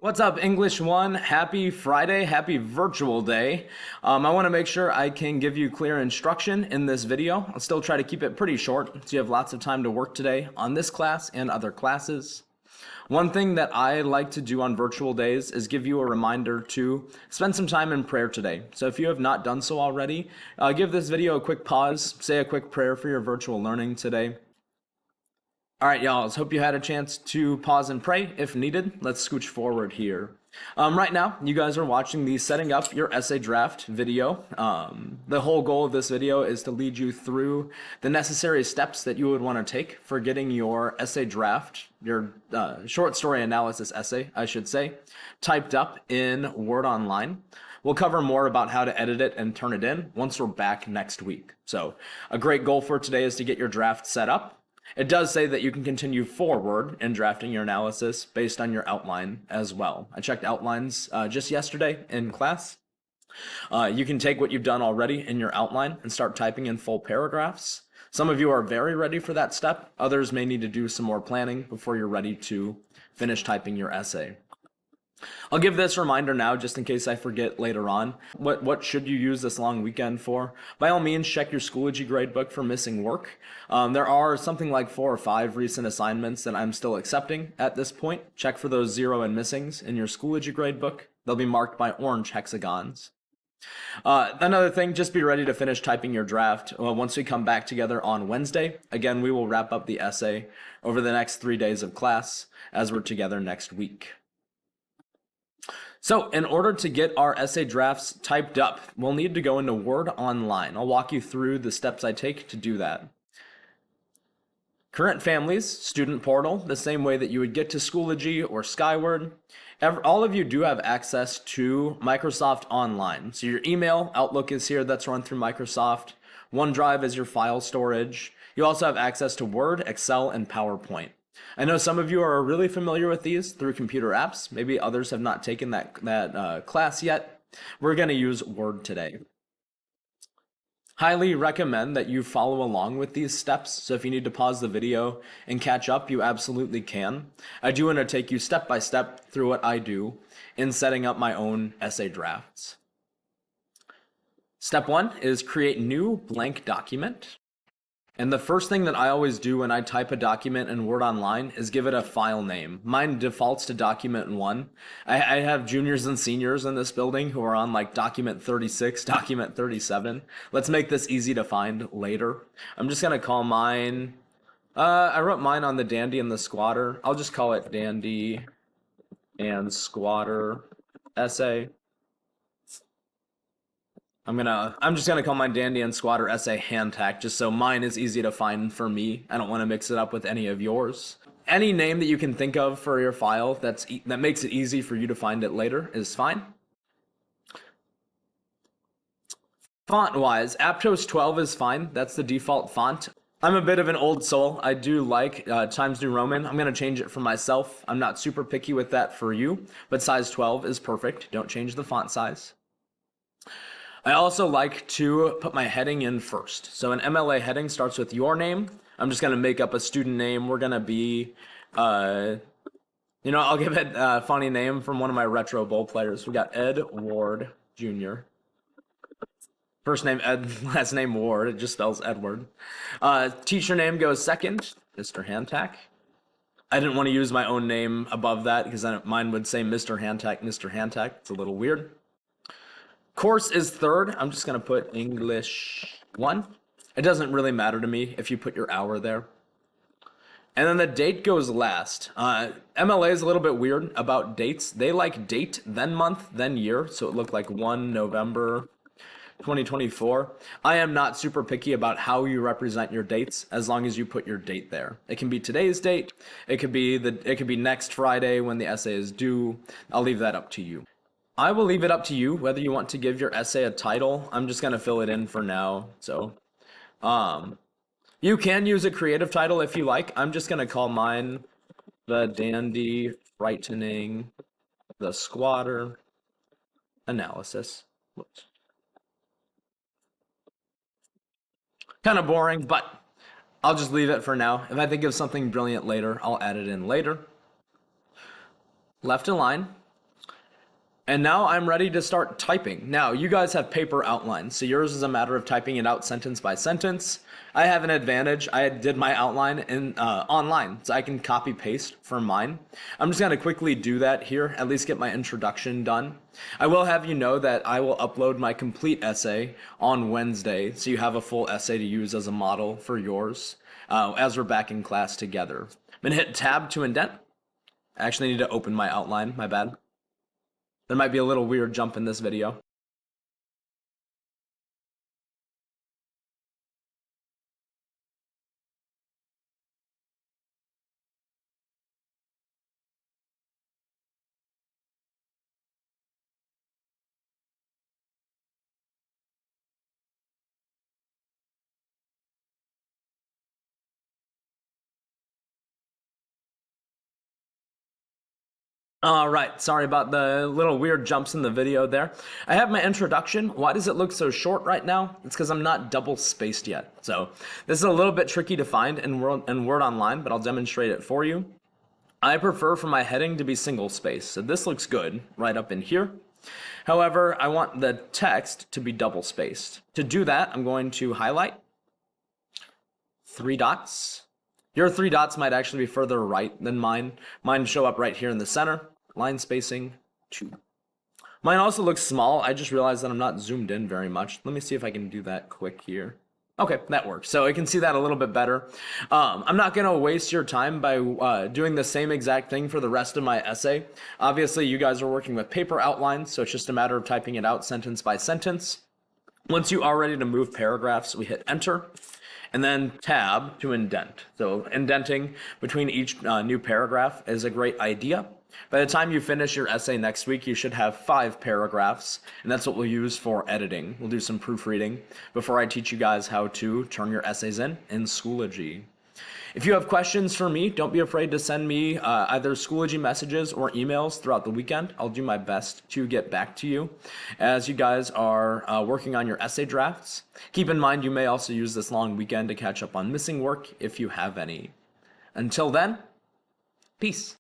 What's up, English 1? Happy Friday, happy virtual day. I want to make sure I can give you clear instruction in this video. I'll still try to keep it pretty short so you have lots of time to work today on this class and other classes. One thing that I like to do on virtual days is give you a reminder to spend some time in prayer today. So if you have not done so already, give this video a quick pause, say a quick prayer for your virtual learning today. All right, y'all, let's hope you had a chance to pause and pray if needed. Let's scooch forward here. Right now, you guys are watching the Setting Up Your Essay Draft video. The whole goal of this video is to lead you through the necessary steps that you would want to take for getting your essay draft, your short story analysis essay, I should say, typed up in Word Online. We'll cover more about how to edit it and turn it in once we're back next week. So a great goal for today is to get your draft set up. It does say that you can continue forward in drafting your analysis based on your outline as well. I checked outlines just yesterday in class. You can take what you've done already in your outline and start typing in full paragraphs. Some of you are very ready for that step. Others may need to do some more planning before you're ready to finish typing your essay. I'll give this reminder now just in case I forget later on. What should you use this long weekend for? By all means, check your Schoology gradebook for missing work. There are something like 4 or 5 recent assignments that I'm still accepting at this point. Check for those 0 and missings in your Schoology gradebook. They'll be marked by orange hexagons. Another thing, just be ready to finish typing your draft once we come back together on Wednesday. Again, we will wrap up the essay over the next 3 days of class as we're together next week. So in order to get our essay drafts typed up, we'll need to go into Word Online. I'll walk you through the steps I take to do that. Current Families, Student Portal, the same way that you would get to Schoology or Skyward. All of you do have access to Microsoft Online. So your email, Outlook is here, that's run through Microsoft. OneDrive is your file storage. You also have access to Word, Excel, and PowerPoint. I know some of you are really familiar with these through computer apps. Maybe others have not taken that class yet. We're going to use Word today. Highly recommend that you follow along with these steps. So if you need to pause the video and catch up, you absolutely can. I do want to take you step by step through what I do in setting up my own essay drafts. Step 1 is create new blank document. And the first thing that I always do when I type a document in Word Online is give it a file name. Mine defaults to document 1. I have juniors and seniors in this building who are on like document 36, document 37. Let's make this easy to find later. I'm just gonna call mine, I wrote mine on the Dandy and the Squatter. I'll just call it Dandy and Squatter essay. I'm just gonna call mine Dandy and Squatter essay hand tack, just so mine is easy to find for me. I don't want to mix it up with any of yours. Any name that you can think of for your file that makes it easy for you to find it later is fine. Font-wise, Aptos 12 is fine. That's the default font. I'm a bit of an old soul. I do like Times New Roman. I'm gonna change it for myself. I'm not super picky with that for you, but size 12 is perfect. Don't change the font size. I also like to put my heading in first. So an MLA heading starts with your name. I'm just going to make up a student name. We're going to be, I'll give it a funny name from one of my retro bowl players. We got Ed Ward Jr. First name Ed, last name Ward. It just spells Edward. Teacher name goes second, Mr. Handtack. I didn't want to use my own name above that because then mine would say Mr. Handtack, Mr. Handtack. It's a little weird. Course is third. I'm just going to put English 1. It doesn't really matter to me if you put your hour there. And then the date goes last. MLA is a little bit weird about dates. They like date, then month, then year. So it looked like 1 November 2024. I am not super picky about how you represent your dates as long as you put your date there. It can be today's date. It could be next Friday when the essay is due. I'll leave that up to you. I will leave it up to you whether you want to give your essay a title. I'm just going to fill it in for now. So you can use a creative title if you like. I'm just going to call mine The Dandy Frightening the Squatter Analysis. Whoops. Kind of boring, but I'll just leave it for now. If I think of something brilliant later, I'll add it in later. Left align. And now I'm ready to start typing. Now, you guys have paper outlines, so yours is a matter of typing it out sentence by sentence. I have an advantage. I did my outline online, so I can copy paste for mine. I'm just going to quickly do that here, at least get my introduction done. I will have you know that I will upload my complete essay on Wednesday, so you have a full essay to use as a model for yours as we're back in class together. I'm going to hit tab to indent. I actually need to open my outline, my bad. There might be a little weird jump in this video. All right, sorry about the little weird jumps in the video there. I have my introduction. Why does it look so short right now? It's because I'm not double spaced yet. So this is a little bit tricky to find in Word Online, but I'll demonstrate it for you. I prefer for my heading to be single spaced, so this looks good right up in here. However, I want the text to be double spaced. To do that, I'm going to highlight 3 dots. Your 3 dots might actually be further right than mine. Mine show up right here in the center. Line spacing 2. Mine also looks small. I just realized that I'm not zoomed in very much. Let me see if I can do that quick here. Okay, that works. So I can see that a little bit better. I'm not going to waste your time by doing the same exact thing for the rest of my essay. Obviously, you guys are working with paper outlines, so it's just a matter of typing it out sentence by sentence. Once you are ready to move paragraphs, we hit enter. And then tab to indent. So indenting between each new paragraph is a great idea. By the time you finish your essay next week, you should have 5 paragraphs, and that's what we'll use for editing. We'll do some proofreading before I teach you guys how to turn your essays in Schoology. If you have questions for me, don't be afraid to send me either Schoology messages or emails throughout the weekend. I'll do my best to get back to you as you guys are working on your essay drafts. Keep in mind, you may also use this long weekend to catch up on missing work if you have any. Until then, peace.